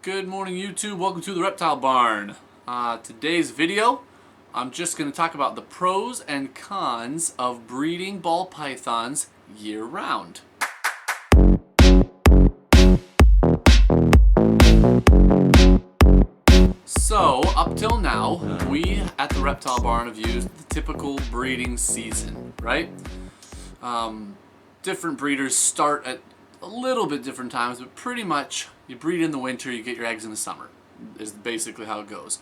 Good morning, YouTube. Welcome to the Reptile Barn. Today's video, I'm just going to talk about the pros and cons of breeding ball pythons year-round. So, up till now, we at the Reptile Barn have used the typical breeding season, right? Different breeders start at a little bit different times, but pretty much you breed in the winter, you get your eggs in the summer, is basically how it goes.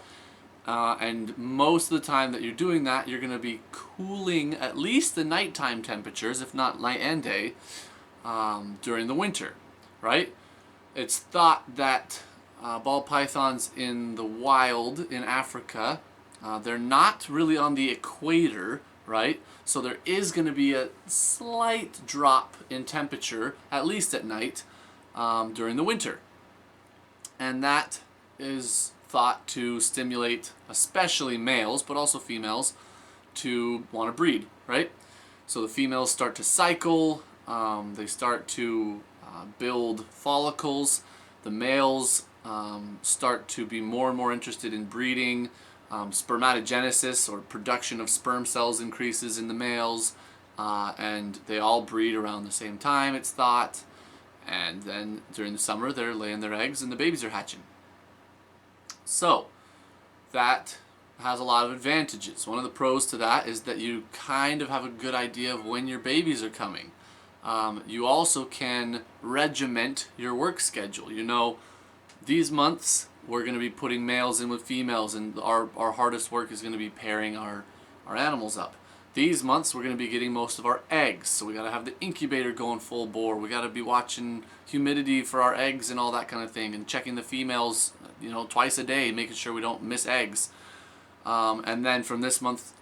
And most of the time that you're doing that, you're going to be cooling at least the nighttime temperatures, if not night and day, during the winter, right? It's thought that ball pythons in the wild in Africa, they're not really on the equator, right? So there is going to be a slight drop in temperature, at least at night, during the winter. And that is thought to stimulate especially males, but also females, to want to breed, right? So the females start to cycle, they start to build follicles, the males start to be more and more interested in breeding. Spermatogenesis, or production of sperm cells, increases in the males, and they all breed around the same time, it's thought. And then during the summer they're laying their eggs and the babies are hatching. So that has a lot of advantages. One of the pros to that is that you kind of have a good idea of when your babies are coming. You also can regiment your work schedule. You know, these months we're going to be putting males in with females, and our hardest work is going to be pairing our animals up. These months we're going to be getting most of our eggs, so we got to have the incubator going full bore. We got to be watching humidity for our eggs and all that kind of thing, and checking the females, you know, twice a day, making sure we don't miss eggs. And then from this month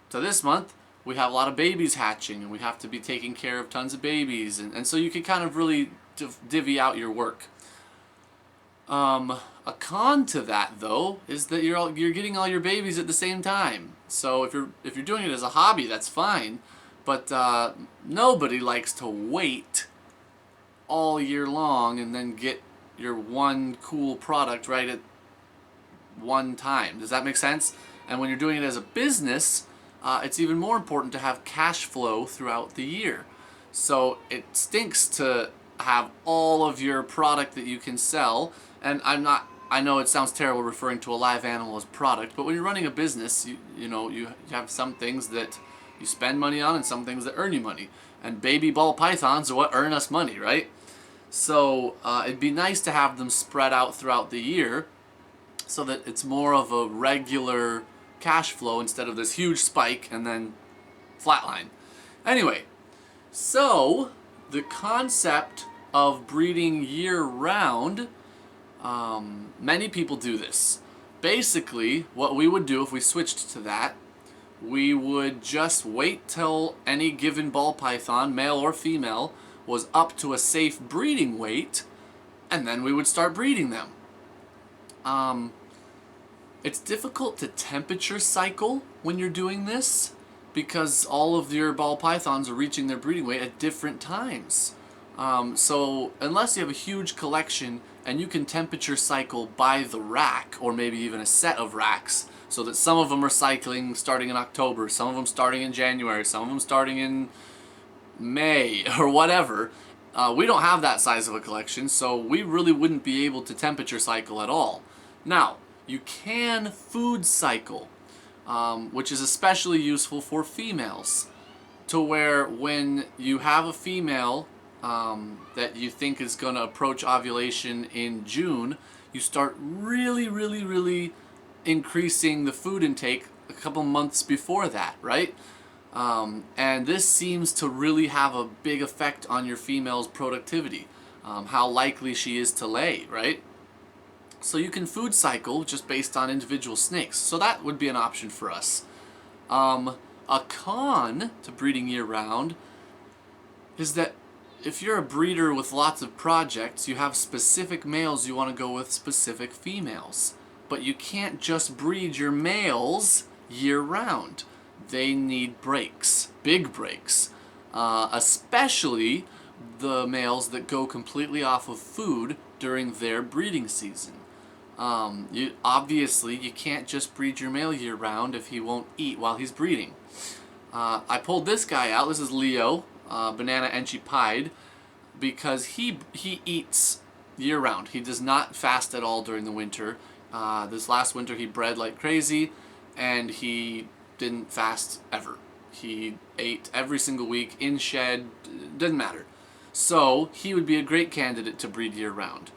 to this month, we have a lot of babies hatching, and we have to be taking care of tons of babies, and so you can kind of really divvy out your work. A con to that, though, is that you're getting all your babies at the same time. So if you're doing it as a hobby, that's fine, but nobody likes to wait all year long and then get your one cool product right at one time. Does that make sense? And when you're doing it as a business, it's even more important to have cash flow throughout the year. So it stinks to have all of your product that you can sell. And I know it sounds terrible referring to a live animal as product, but when you're running a business, you have some things that you spend money on and some things that earn you money. And baby ball pythons are what earn us money, right? So it'd be nice to have them spread out throughout the year so that it's more of a regular cash flow instead of this huge spike and then flatline. Anyway, so the concept of breeding year-round, many people do this. Basically, what we would do if we switched to that, we would just wait till any given ball python, male or female, was up to a safe breeding weight, and then we would start breeding them. It's difficult to temperature cycle when you're doing this because all of your ball pythons are reaching their breeding weight at different times. So unless you have a huge collection and you can temperature cycle by the rack, or maybe even a set of racks, so that some of them are cycling starting in October, some of them starting in January, some of them starting in May, or whatever, we don't have that size of a collection, so we really wouldn't be able to temperature cycle at all. Now, you can food cycle, which is especially useful for females, to where when you have a female that you think is going to approach ovulation in June, you start really increasing the food intake a couple months before that, right? And this seems to really have a big effect on your female's productivity, how likely she is to lay, right? So you can food cycle just based on individual snakes. So that would be an option for us. A con to breeding year-round is that if you're a breeder with lots of projects, you have specific males you want to go with specific females. But you can't just breed your males year-round. They need breaks, big breaks, especially the males that go completely off of food during their breeding season. Obviously you can't just breed your male year round if he won't eat while he's breeding. I pulled this guy out. This is Leo, Banana Enchi Pied, because he eats year round. He does not fast at all during the winter. This last winter he bred like crazy, and he didn't fast ever. He ate every single week in shed, didn't matter. So he would be a great candidate to breed year round.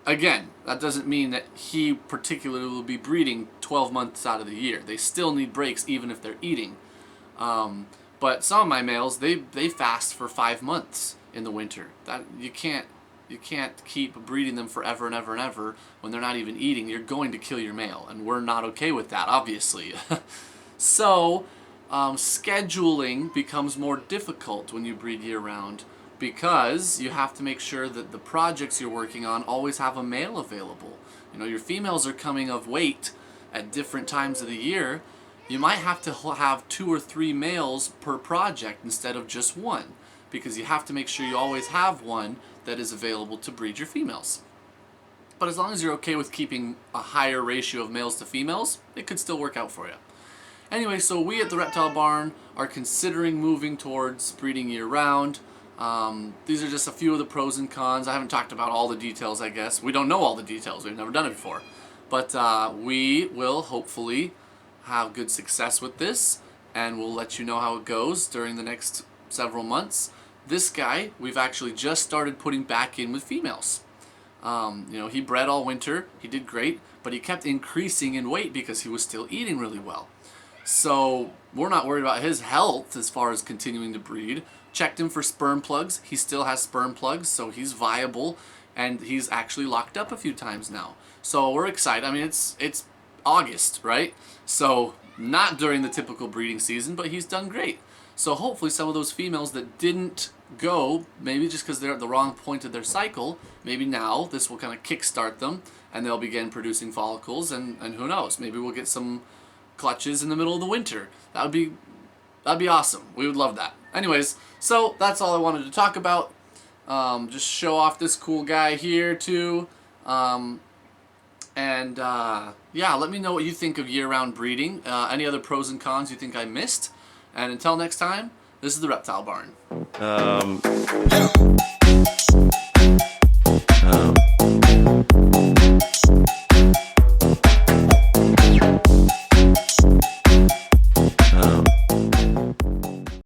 Again, that doesn't mean that he particularly will be breeding 12 months out of the year. They still need breaks even if they're eating. But some of my males, they fast for 5 months in the winter. That you can't keep breeding them forever and ever and ever when they're not even eating. You're going to kill your male, and we're not okay with that, obviously. So scheduling becomes more difficult when you breed year round, because you have to make sure that the projects you're working on always have a male available. You know, your females are coming of weight at different times of the year. You might have to have 2 or 3 males per project instead of just one, because you have to make sure you always have one that is available to breed your females. But as long as you're okay with keeping a higher ratio of males to females, it could still work out for you. Anyway, so we at the Reptile Barn are considering moving towards breeding year round. These are just a few of the pros and cons. I haven't talked about all the details, I guess. We don't know all the details. We've never done it before. But we will hopefully have good success with this, and we'll let you know how it goes during the next several months. This guy, we've actually just started putting back in with females. He bred all winter. He did great, but he kept increasing in weight because he was still eating really well. So we're not worried about his health as far as continuing to breed. Checked him for sperm plugs. He still has sperm plugs, so he's viable, and he's actually locked up a few times now. So we're excited. I mean, it's August, right? So not during the typical breeding season, but he's done great. So hopefully some of those females that didn't go, maybe just because they're at the wrong point of their cycle, maybe now this will kind of kickstart them, and they'll begin producing follicles, and who knows, maybe we'll get some clutches in the middle of the winter. That'd be awesome. We would love that. Anyways, so that's all I wanted to talk about. Just show off this cool guy here too. Yeah, let me know what you think of year-round breeding. Any other pros and cons you think I missed. And until next time, this is the Reptile Barn.